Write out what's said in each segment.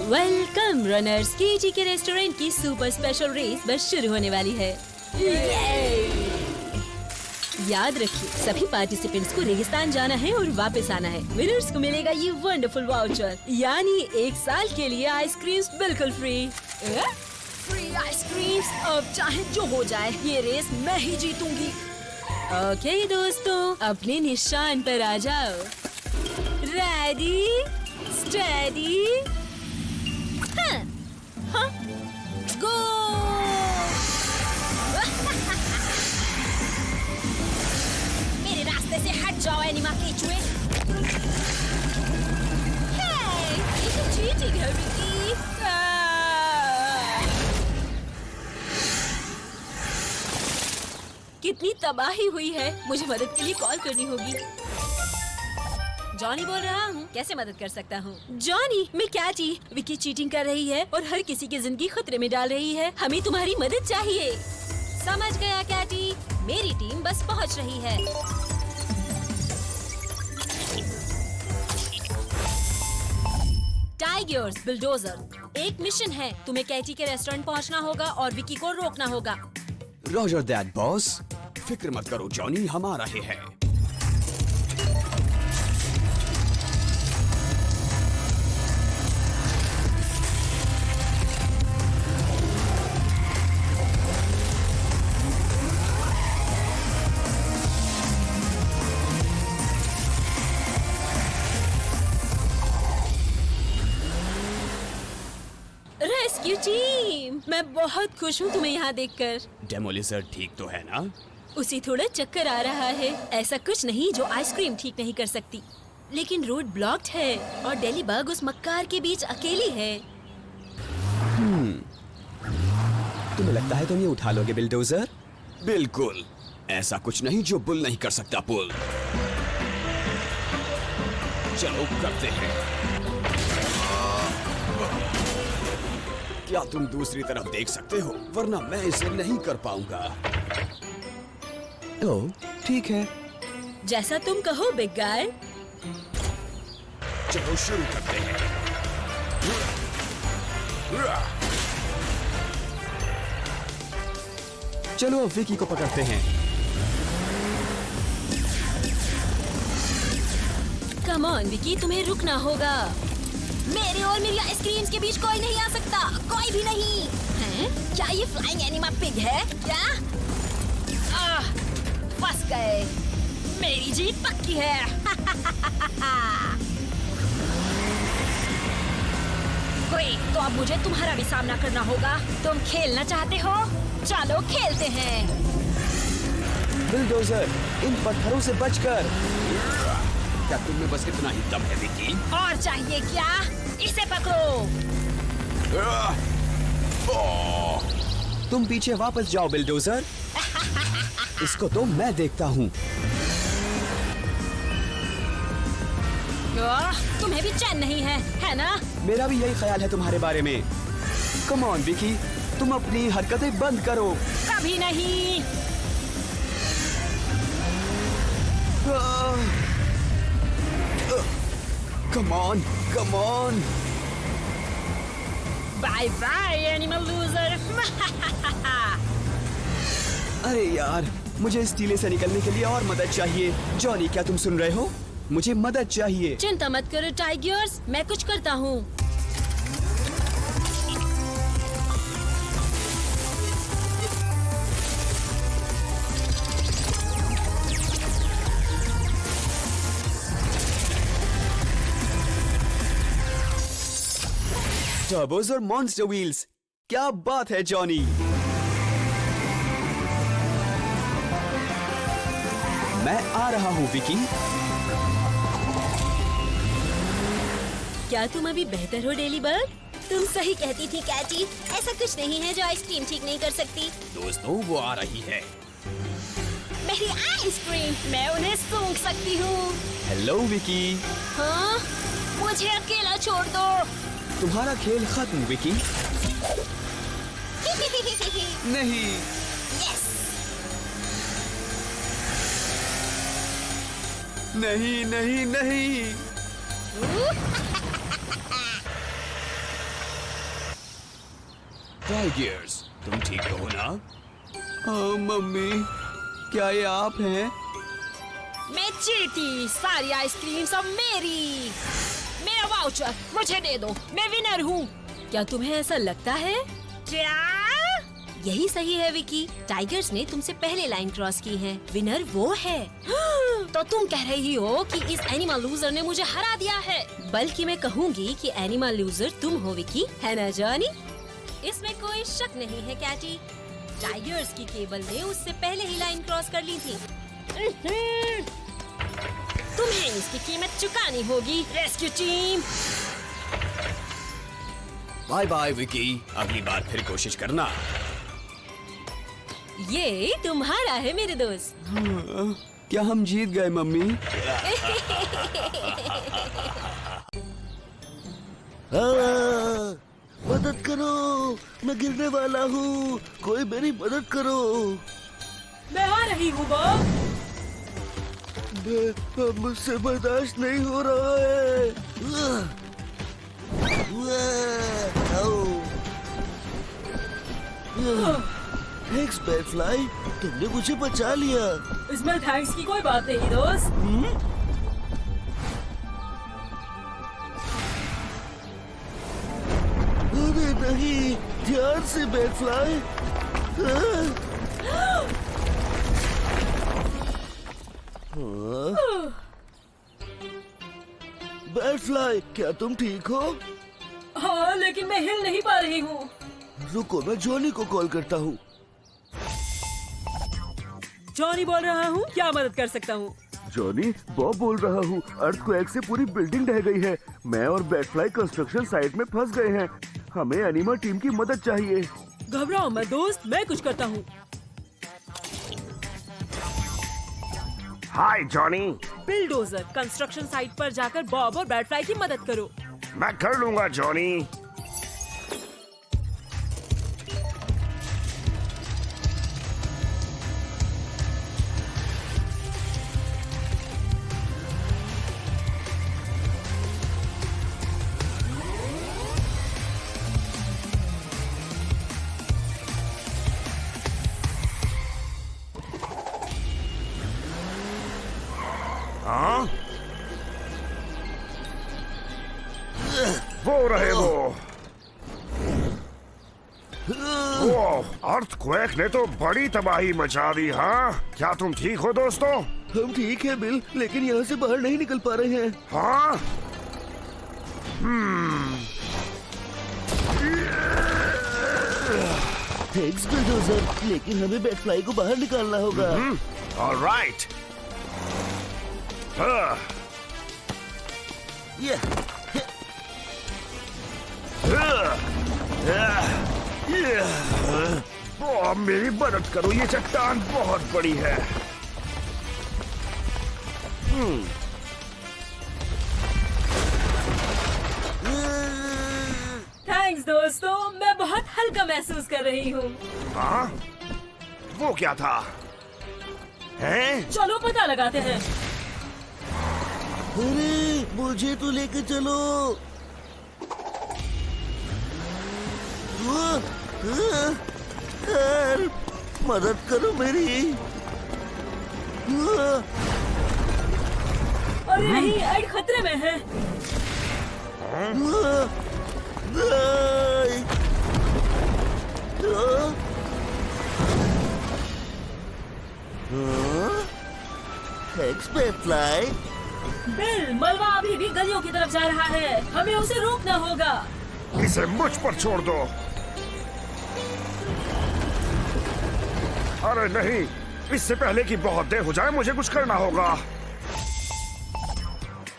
Welcome runners. केटी के restaurant की super special race बस शुरू होने वाली है। याद रखिए, सभी पार्टिसिपेंट्स को रेगिस्तान जाना है और वापस आना है। विनर्स को मिलेगा ये वंडरफुल वाउचर, यानी 1 साल के लिए आइसक्रीम्स बिल्कुल फ्री। Free ice creams. अब चाहे जो हो जाए, ये रेस मैं ही जीतूंगी। ओके दोस्तों, अपने निशान पर आ जाओ। रेडी, स्टेडी, गो। मेरे रास्ते से हट जाओ एनिमा केचुए। ये तो चीटिंग है विकी। कितनी तबाही हुई है, मुझे मदद के लिए कॉल करनी होगी। जॉनी बोल रहा हूँ, कैसे मदद कर सकता हूँ? जॉनी, मैं कैटी। विकी चीटिंग कर रही है और हर किसी की जिंदगी खतरे में डाल रही है। हमें तुम्हारी मदद चाहिए। समझ गया कैटी, मेरी टीम बस पहुँच रही है। टाइगर्स बुलडोजर, एक मिशन है। तुम्हें कैटी के रेस्टोरेंट पहुँचना होगा और विकी को रोकना होगा। Roger that boss. फिक्र मत करो जॉनी, हम आ रहे हैं। रेस्क्यू टीम, मैं बहुत खुश हूँ तुम्हें यहाँ देखकर। डेमोलिजर ठीक तो है ना? उसे थोड़ा चक्कर आ रहा है। ऐसा कुछ नहीं जो आइसक्रीम ठीक नहीं कर सकती, लेकिन रोड ब्लॉक्ड है और डेली बग उस मक्कार के बीच अकेली है। तुम्हें लगता है तुम ये उठा लोगे बिल्डोजर? बिल्कुल, ऐसा कुछ नहीं जो बुल नहीं कर सकता पुल। चलो करते हैं। क्या तुम दूसरी तरफ देख सकते हो? वरना मैं इसे नहीं कर पाऊंगा। ओह, ठीक है। जैसा तुम कहो बिग गाय। चलो शुरू करते हैं। चलो अब विकी को पकड़ते हैं। कम ऑन विकी, तुम्हें रुकना होगा। मेरे और मेरी आइसक्रीम्स के बीच कोई नहीं आ सकता, कोई भी नहीं। हैं? क्या ये फ्लाइंग एनिमा पिग है क्या? फंस गए। मेरी जीत पक्की है। ग्रेट, तो अब मुझे तुम्हारा भी सामना करना होगा। तुम खेलना चाहते हो? चलो खेलते हैं। बिल्डोजर, इन पत्थरों से बचकर। क्या तुम में बस इतना ही दम है विकी? और चाहिए क्या? इसे पकड़ो। तुम पीछे वापस जाओ बिल्डोजर। इसको तो मैं देखता हूँ। तुम्हें भी चैन नहीं है ना? मेरा भी यही ख्याल है तुम्हारे बारे में। कम ऑन विकी, तुम अपनी हरकतें बंद करो। कभी नहीं। Come on, come on. Bye bye animal loser. अरे यार, मुझे इस टीले से निकलने के लिए और मदद चाहिए। जॉनी, क्या तुम सुन रहे हो? मुझे मदद चाहिए। चिंता मत करो टाइगर्स, मैं कुछ करता हूँ। टर्बोस और मॉन्स्टर व्हील्स, क्या बात है जॉनी। मैं आ रहा हूँ विकी। क्या तुम अभी बेहतर हो डेली बग? तुम सही कहती थी कैटी, ऐसा कुछ नहीं है जो आइसक्रीम ठीक नहीं कर सकती। दोस्तों, वो आ रही है। मेरी आइसक्रीम, मैं उन्हें सूंघ सकती हूँ। हेलो विकी। हाँ, मुझे अकेला छोड़ दो। तुम्हारा खेल खत्म विकी। नहीं। यस। नहीं नहीं नहीं। टाइगर्स, तुम ठीक हो ना? हाँ मम्मी, क्या ये आप हैं? मैं चीटी, सारी आइसक्रीम सब मेरी। मेरा वाउचर मुझे दे दो, मैं विनर हूँ। क्या तुम्हें ऐसा लगता है? क्या? यही सही है विकी, टाइगर्स ने तुमसे पहले लाइन क्रॉस की है। विनर वो है। तो तुम कह रही हो कि इस एनिमल लूजर ने मुझे हरा दिया है? बल्कि मैं कहूँगी कि एनिमल लूजर तुम हो विकी, है ना जॉनी? इसमें कोई शक नहीं है कैटी। टाइगर्स की केबल ने उससे पहले ही लाइन क्रॉस कर ली थी। तुम्हें इसकी कीमत चुकानी होगी, rescue team. Bye bye Vicky, अगली बार फिर कोशिश करना। ये तुम्हारा है मेरे दोस्त। क्या हम जीत गए मम्मी? मदद करो, मैं गिरने वाला हूँ, कोई मेरी मदद करो। मैं आ रही हूँ बॉब। मुझसे बर्दाश्त नहीं हो रहा है। थैंक्स बैटफ्लाई, तुमने मुझे बचा लिया। इसमें थैंक्स की कोई बात नहीं दोस्त। अरे नहीं, ध्यान से बैटफ्लाई। बैटफ्लाई, क्या तुम ठीक हो? हाँ, लेकिन मैं हिल नहीं पा रही हूँ। रुको, मैं जॉनी को कॉल करता हूँ। जॉनी बोल रहा हूँ, क्या मदद कर सकता हूँ? जॉनी, बॉब बोल रहा हूँ। अर्थक्वेक से पूरी बिल्डिंग ढह गई है। मैं और बैटफ्लाई कंस्ट्रक्शन साइट में फंस गए हैं। हमें एनिमा टीम की मदद चाहिए। घबराओ मत दोस्त, मैं कुछ करता हूँ। हाय जॉनी, बिल्डोजर, कंस्ट्रक्शन साइट पर जाकर बॉब और बैटफ्लाई की मदद करो। मैं कर लूंगा जॉनी। हाँ? वो रहे वो। अर्थक्वेक ने तो बड़ी तबाही मचा दी। हाँ, क्या तुम ठीक हो दोस्तों? हम ठीक है बिल, लेकिन यहाँ से बाहर नहीं निकल पा रहे हैं। हाँ? थैंक्स बिल्डोजर, लेकिन हमें बैटफ्लाई को बाहर निकालना होगा। ऑलराइट। अब मेरी मदद करो, ये चट्टान बहुत बड़ी है। थैंक्स दोस्तों, मैं बहुत हल्का महसूस कर रही हूँ। हाँ? वो क्या था? हैं? चलो पता लगाते हैं। अरे, मुझे तो लेके चलो। मदद करो मेरी। अरे नहीं, एड खतरे में है। थैंक्स बैटफ्लाई। बिल, मलबा अभी भी गलियों की तरफ जा रहा है, हमें उसे रोकना होगा। इसे मुझ पर छोड़ दो। अरे नहीं, इससे पहले कि बहुत देर हो जाए मुझे कुछ करना होगा।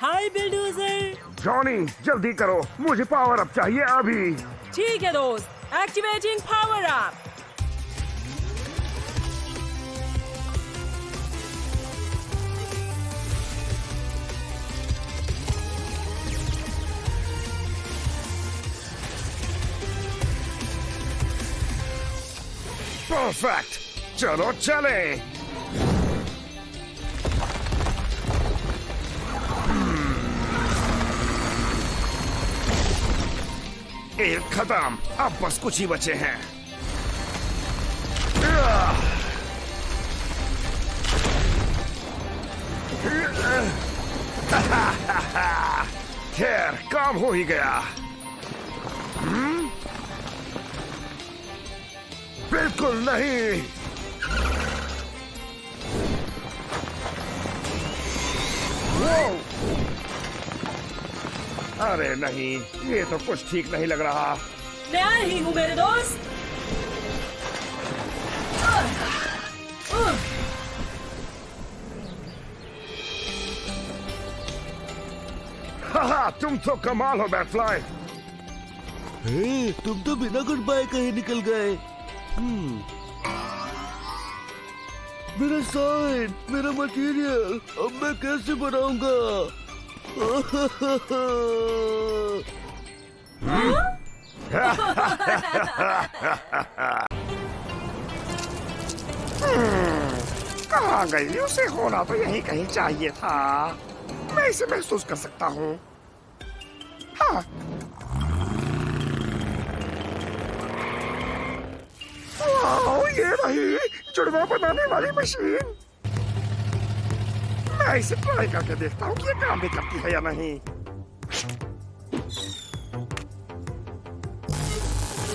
हाय बिल्डोजर। जॉनी, जल्दी करो, मुझे पावर अप चाहिए अभी। ठीक है दोस्त, एक्टिवेटिंग पावर अप। परफेक्ट, चलो चले। एक खत्म, अब बस कुछ ही बचे हैं। खैर, काम हो ही गया। बिल्कुल नहीं। वो! अरे नहीं, ये तो कुछ ठीक नहीं लग रहा। मैं आ रही हूँ मेरे दोस्त। हाँ, तुम तो कमाल हो बैटफ्लाई। तुम तो बिना गुड बाय कहे निकल गए। मेरा साइन, मेरा मटेरियल, अब मैं कैसे बनाऊंगा? कहाँ गई? उसे होना तो यहीं कहीं चाहिए था। मैं इसे महसूस कर सकता हूँ। हाँ। वाह, ये रही जुड़वा बनाने वाली मशीन। मैं इसे ट्राई करके देखता हूँ कि ये काम भी करती है या नहीं।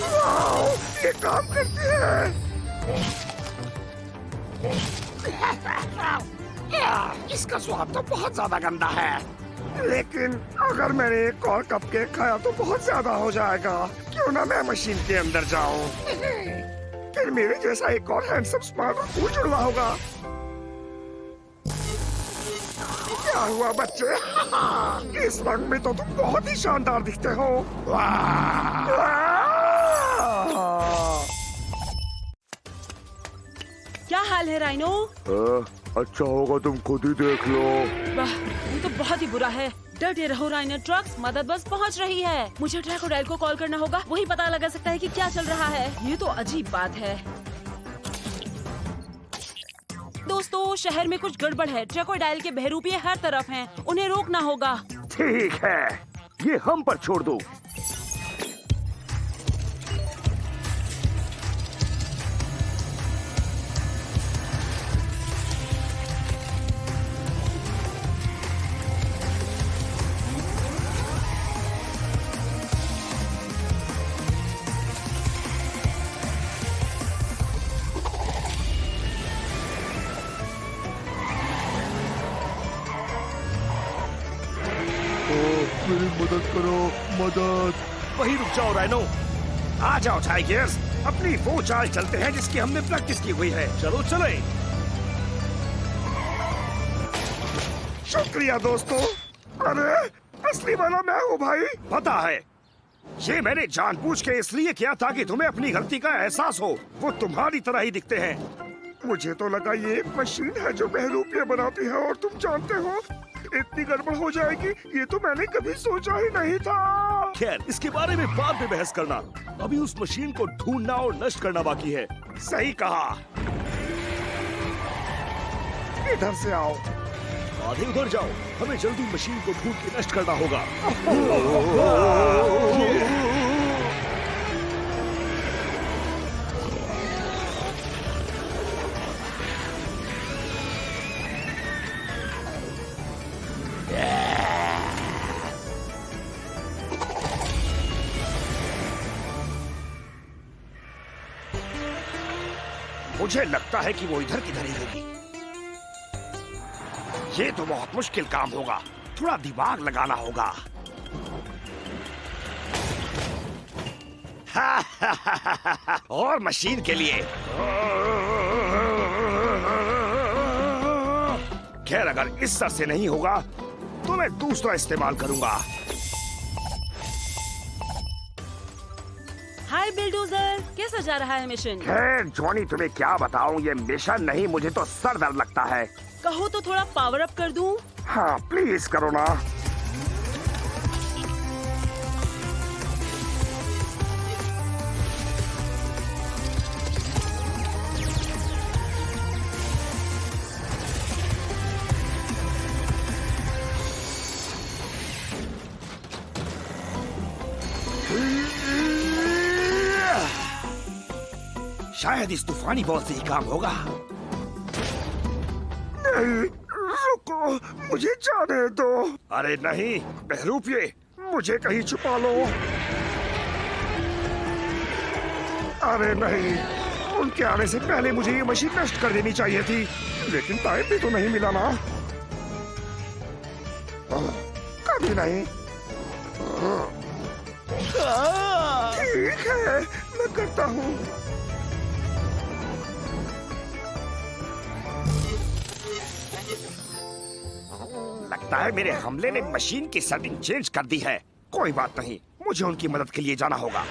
वाह, ये काम करती है। इसका स्वाद तो बहुत ज्यादा गंदा है, लेकिन अगर मैंने एक और कपकेक खाया तो बहुत ज्यादा हो जाएगा। क्यों ना मैं मशीन के अंदर जाऊं, फिर मेरे जैसा एक और हैंडसम स्मार्ट और कूल जुड़वा होगा। क्या हुआ बच्चे? इस रंग में तो तुम बहुत ही शानदार दिखते हो। क्या हाल है राइनो? अच्छा होगा तुम खुद ही देख लो। वाह, ये तो बहुत ही बुरा है। डटे रहो राइनो ट्रक्स, मदद बस पहुंच रही है। मुझे ट्रैकोडाइल को कॉल करना होगा, वही पता लगा सकता है कि क्या चल रहा है। ये तो अजीब बात है। दोस्तों, शहर में कुछ गड़बड़ है। ट्रैकोडाइल के बहरूपिये हर तरफ हैं। उन्हें रोकना होगा। ठीक है, ये हम पर छोड़ दो। मेरी मदद करो, मदद। वही रुक जाओ राइनो। आ जाओ टाइगर्स, अपनी वो चाल चलते हैं जिसकी हमने प्रैक्टिस की हुई है। चलो चले। शुक्रिया दोस्तों। अरे, असली वाला मैं हूँ भाई। पता है, ये मैंने जानबूझ के इसलिए किया ताकि तुम्हें अपनी गलती का एहसास हो। वो तुम्हारी तरह ही दिखते हैं। मुझे तो लगा ये एक मशीन है जो बहरूपिया बनाती है, और तुम जानते हो इतनी गड़बड़ हो जाएगी ये तो मैंने कभी सोचा ही नहीं था। खैर, इसके बारे में बाद में बहस करना। अभी उस मशीन को ढूंढना और नष्ट करना बाकी है। सही कहा। इधर से आओ। आधे उधर जाओ, हमें जल्दी मशीन को ढूंढ के नष्ट करना होगा। मुझे लगता है कि वो इधर किधर ही होगी। ये तो बहुत मुश्किल काम होगा, थोड़ा दिमाग लगाना होगा। और मशीन के लिए खैर, अगर इस सर से नहीं होगा तो मैं दूसरा इस्तेमाल करूंगा। हाय बिल्डोजर, कैसा जा रहा है मिशन? खैर जॉनी, तुम्हें क्या बताऊं, ये मिशन नहीं, मुझे तो सर दर्द लगता है। कहो तो थोड़ा पावर अप कर दूं? हाँ प्लीज करो ना। शायद इस तूफानी बॉल से ही काम होगा। नहीं, रुको, मुझे जाने दो। अरे नहीं बहरूपिये, मुझे कहीं छुपा लो। अरे नहीं, उनके आने से पहले मुझे ये मशीन नष्ट कर देनी चाहिए थी, लेकिन टाइम भी तो नहीं मिला ना। कभी नहीं। ठीक है, मैं करता हूँ। लगता है मेरे हमले ने मशीन की सेटिंग चेंज कर दी है। कोई बात नहीं, मुझे उनकी मदद के लिए जाना होगा।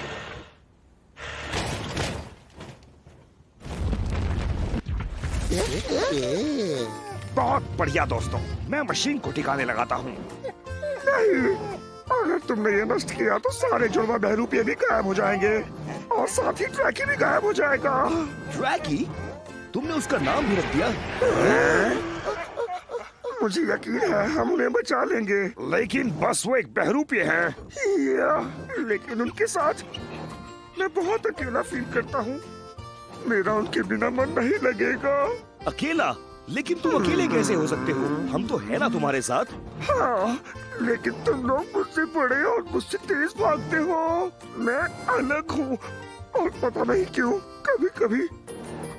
बहुत बढ़िया दोस्तों, मैं मशीन को ठिकाने लगाता हूँ। नहीं, अगर तुमने ये नष्ट किया तो सारे जुड़वा बहरूपिये भी गायब हो जाएंगे और साथ ही ट्रैकी भी गायब हो जाएगा। ट्रैकी? तुमने उसका नाम भी रख दिया? मुझे यकीन है हम उन्हें बचा लेंगे, लेकिन बस वो एक बहरूपिये हैं। लेकिन उनके साथ मैं बहुत अकेला फील करता हूँ। मेरा उनके बिना मन नहीं लगेगा। अकेला? लेकिन तुम अकेले कैसे हो सकते हो? हम तो है ना तुम्हारे साथ। हाँ, लेकिन तुम लोग मुझसे बड़े और मुझसे तेज भागते हो। मैं अलग हूँ और पता नहीं क्यों कभी कभी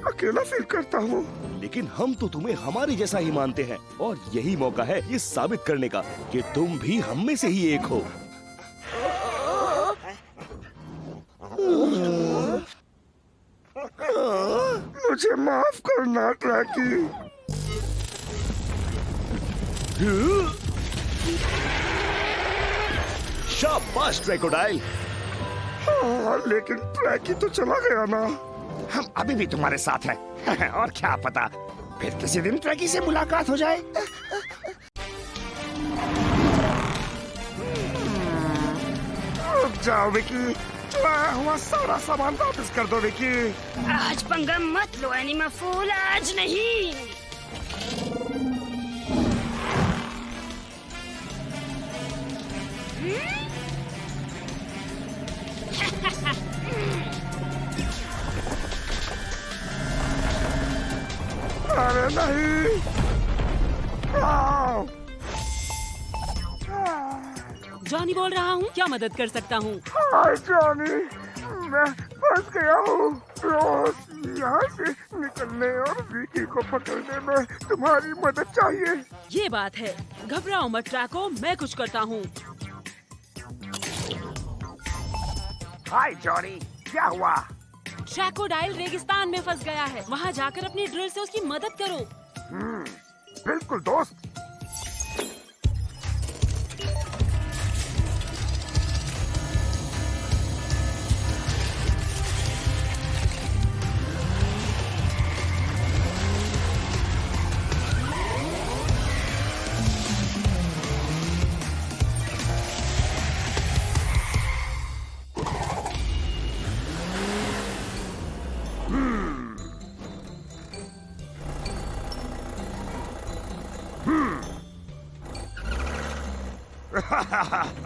अकेला फील करता हूँ। लेकिन हम तो तुम्हें हमारे जैसा ही मानते हैं और यही मौका है ये साबित करने का कि तुम भी हम में से ही एक हो। मुझे माफ करना ट्रैकी। शाबाश क्रोकोडाइल। हाँ, लेकिन ट्रैकी तो चला गया ना। हम अभी भी तुम्हारे साथ हैं और क्या पता फिर किसी दिन ट्रैकी से मुलाकात हो जाए। रुक जाओ विकी, चुराया हुआ सारा सामान वापस कर दो विकी। आज पंगा मत लो एनिमा फूल, आज नहीं। अरे नहीं। जॉनी बोल रहा हूँ, क्या मदद कर सकता हूँ? हाय जॉनी, मैं फंस गया हूँ। रोज यहाँ से निकलने और विकी को पकड़ने में तुम्हारी मदद चाहिए। ये बात है, घबराओ मत ट्रैको, मैं कुछ करता हूँ। हाय जॉनी, क्या हुआ? ट्रैकोडाइल रेगिस्तान में फंस गया है, वहाँ जाकर अपनी ड्रिल से उसकी मदद करो। बिल्कुल दोस्त।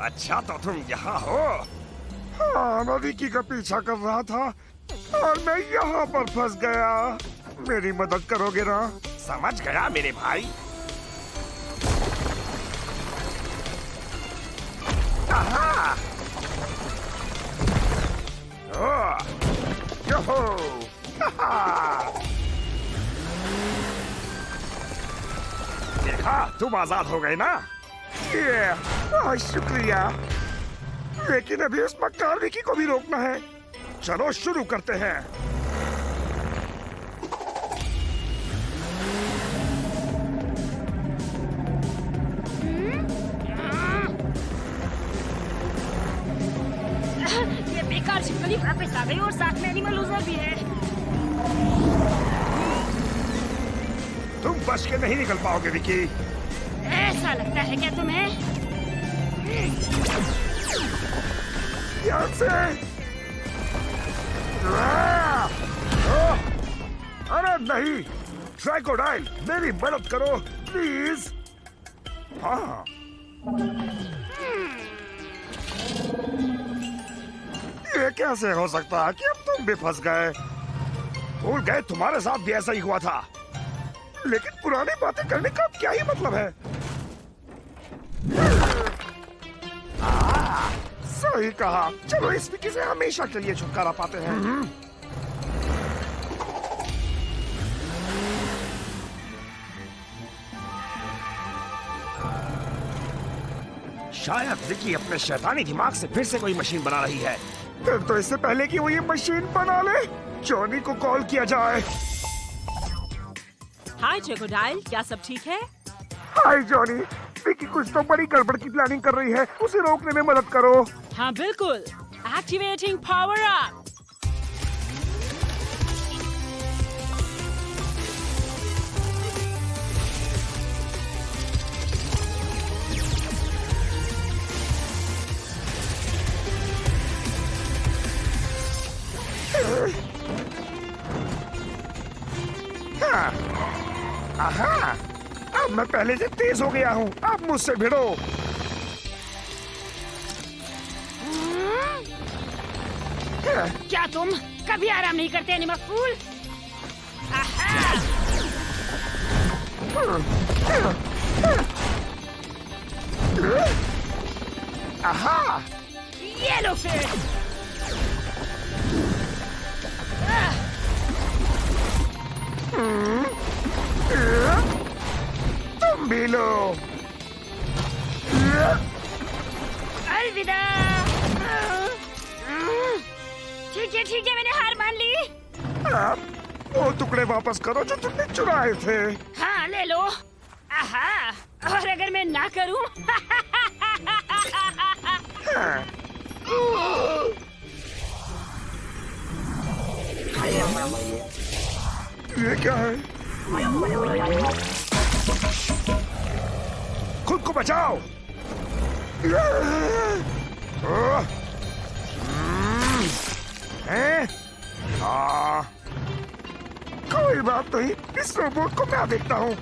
अच्छा तो तुम यहाँ हो। हाँ, मैं विकी का पीछा कर रहा था और मैं यहाँ पर फंस गया। मेरी मदद करोगे ना? समझ गया मेरे भाई। आहा! ओह! योहो! हाहा! देखा, तुम आजाद हो गए ना? बहुत शुक्रिया, लेकिन अभी उस मक्कार विकी को भी रोकना है। चलो शुरू करते हैं। ये बेकार छिपकली वापस आ गई और साथ में एनिमल लूजर भी है। तुम बच के नहीं निकल पाओगे विकी। ऐसा लगता है क्या तुम्हें? यहाँ से। अरे नहीं, क्रोकोडाइल, मेरी मदद करो प्लीज। हाँ, ये कैसे हो सकता है कि अब तुम भी फंस गए? भूल गए तुम्हारे साथ भी ऐसा ही हुआ था। लेकिन पुरानी बातें करने का क्या ही मतलब है। सही कहा। चलो इस विकी से हमेशा के लिए छुटकारा पाते हैं। शायद विकी अपने शैतानी दिमाग से फिर से कोई मशीन बना रही है। फिर तो इससे पहले कि वो ये मशीन बना ले, जॉनी को कॉल किया जाए। हाय क्रोकोडाइल, क्या सब ठीक है? हाय जॉनी, विकी कुछ तो बड़ी गड़बड़ की प्लानिंग कर रही है, उसे रोकने में मदद करो। हाँ बिल्कुल। Activating power up. आहा, अब मैं पहले से तेज हो गया हूँ। अब मुझसे भिड़ो। क्या तुम कभी आराम नहीं करते एनिमा फूल? आहा! आहा, ये लो फिर। तुम भी लो। अलविदा। ठीक है, मैंने हार मान ली। अब वो टुकड़े वापस करो जो तुमने चुराए थे। हाँ ले लो। आहा, और अगर मैं ना करूं? ये क्या है? खुद को बचाओ। हैं? कोई बात नहीं, इस रोबोट को मैं देखता हूँ।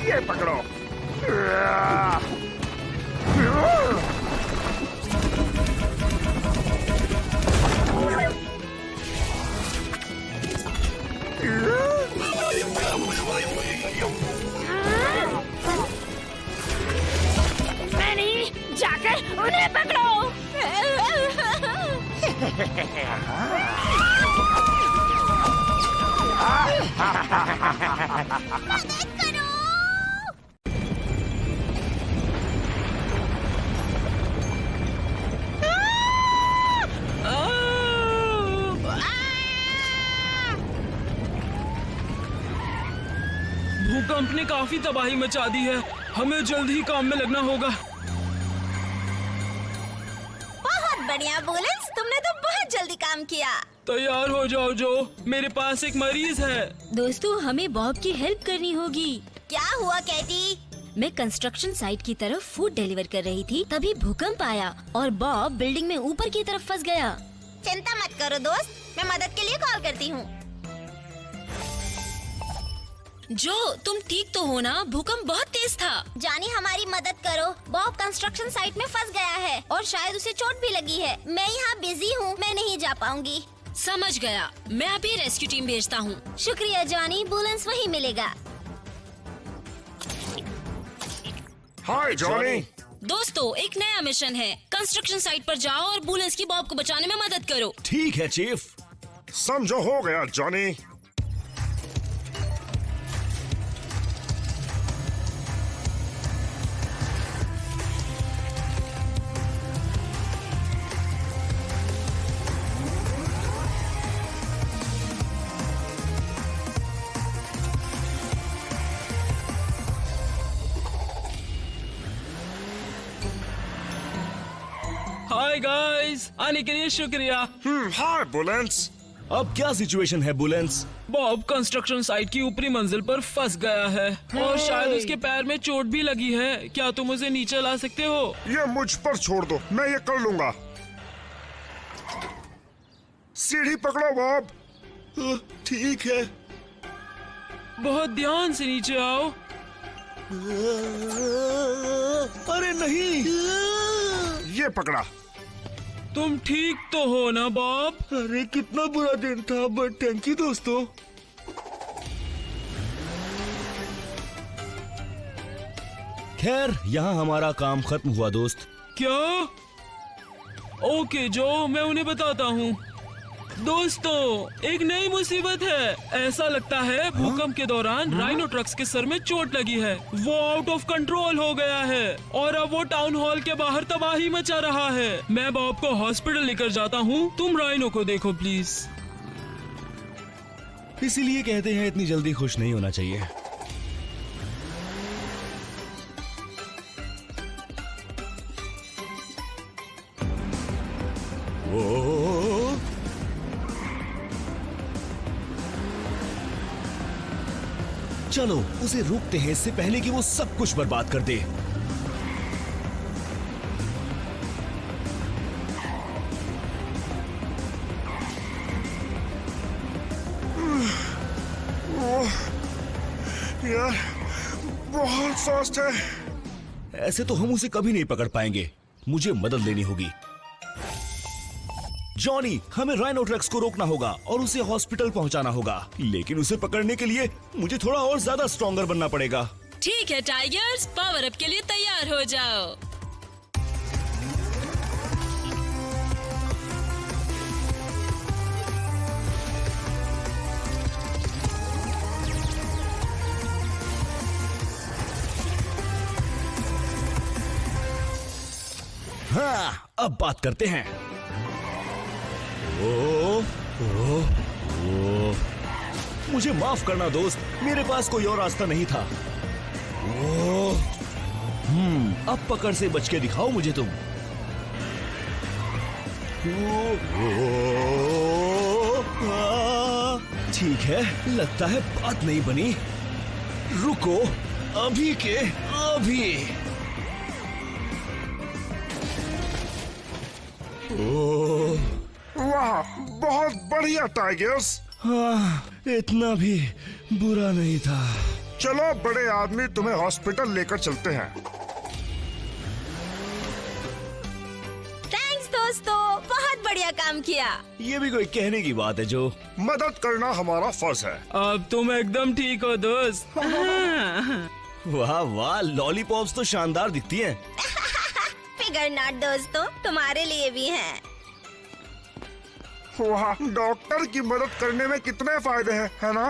ये पकड़ो। मैं नहीं, जाकर उन्हें पकड़ो। भूकंप ने काफी तबाही मचा दी है। हमें जल्द ही काम में लगना होगा। बहुत बढ़िया बुलेंस, तुमने तो बहुत जल्दी काम किया। तैयार हो जाओ जो, मेरे पास एक मरीज है। दोस्तों, हमें बॉब की हेल्प करनी होगी। क्या हुआ कैटी? मैं कंस्ट्रक्शन साइट की तरफ फूड डिलीवर कर रही थी, तभी भूकंप आया और बॉब बिल्डिंग में ऊपर की तरफ फंस गया। चिंता मत करो दोस्त, मैं मदद के लिए कॉल करती हूँ। जो, तुम ठीक तो हो ना? भूकंप बहुत तेज था। जानी हमारी मदद करो, बॉब कंस्ट्रक्शन साइट में फंस गया है और शायद उसे चोट भी लगी है। मैं यहाँ बिजी हूँ, मैं नहीं जा पाऊंगी। समझ गया, मैं अभी रेस्क्यू टीम भेजता हूँ। शुक्रिया जॉनी, बुलेंस वहीं मिलेगा। हाय जॉनी। दोस्तों, एक नया मिशन है। कंस्ट्रक्शन साइट पर जाओ और बुलेंस की बॉब को बचाने में मदद करो। ठीक है चीफ। समझो हो गया जॉनी। हाय गाइस, आने के लिए शुक्रिया। हाय बुलेंस। अब क्या सिचुएशन है बुलेंस? बॉब कंस्ट्रक्शन साइट की ऊपरी मंजिल पर फंस गया है और शायद उसके पैर में चोट भी लगी है। क्या तुम उसे नीचे ला सकते हो? ये मुझ पर छोड़ दो, मैं ये कर लूंगा। सीढ़ी पकड़ो बॉब। ठीक है। बहुत ध्यान से नीचे आओ। अरे नहीं। ये पकड़ा। तुम ठीक तो हो ना बॉब? अरे कितना बुरा दिन था, बट थैंक यू दोस्तों। खैर, यहाँ हमारा काम खत्म हुआ दोस्त। क्या? ओके जो, मैं उन्हें बताता हूँ। दोस्तों, एक नई मुसीबत है। ऐसा लगता है भूकंप के दौरान राइनो ट्रक्स के सर में चोट लगी है। वो आउट ऑफ कंट्रोल हो गया है और अब वो टाउन हॉल के बाहर तबाही मचा रहा है। मैं बॉब को हॉस्पिटल लेकर जाता हूँ, तुम राइनो को देखो प्लीज। इसीलिए कहते हैं इतनी जल्दी खुश नहीं होना चाहिए। ओ, चलो उसे रोकते हैं इससे पहले कि वो सब कुछ बर्बाद कर दे। यार बहुत फास्ट है। ऐसे तो हम उसे कभी नहीं पकड़ पाएंगे। मुझे मदद लेनी होगी। जॉनी, हमें राइनो ट्रक्स को रोकना होगा और उसे हॉस्पिटल पहुंचाना होगा। लेकिन उसे पकड़ने के लिए मुझे थोड़ा और ज्यादा स्ट्रॉन्गर बनना पड़ेगा। ठीक है टाइगर्स, पावर अप के लिए तैयार हो जाओ। हाँ, अब बात करते हैं। ओ, ओ, ओ, मुझे माफ करना दोस्त, मेरे पास कोई और रास्ता नहीं था। ओ, अब पकड़ से बच के दिखाओ मुझे तुम। ठीक है, लगता है बात नहीं बनी। रुको, अभी के अभी। वाह, बहुत बढ़िया टाइगर्स। हाँ, इतना भी बुरा नहीं था। चलो बड़े आदमी, तुम्हें हॉस्पिटल लेकर चलते हैं। थैंक्स दोस्तों, बहुत बढ़िया काम किया। ये भी कोई कहने की बात है जो। मदद करना हमारा फर्ज है। अब तुम एकदम ठीक हो दोस्त। वाह वाह, लॉलीपॉप्स तो शानदार दिखती हैं। फिगर नॉट दोस्तों, तुम्हारे लिए भी हैं। वाह, डॉक्टर की मदद करने में कितने फायदे हैं, है ना?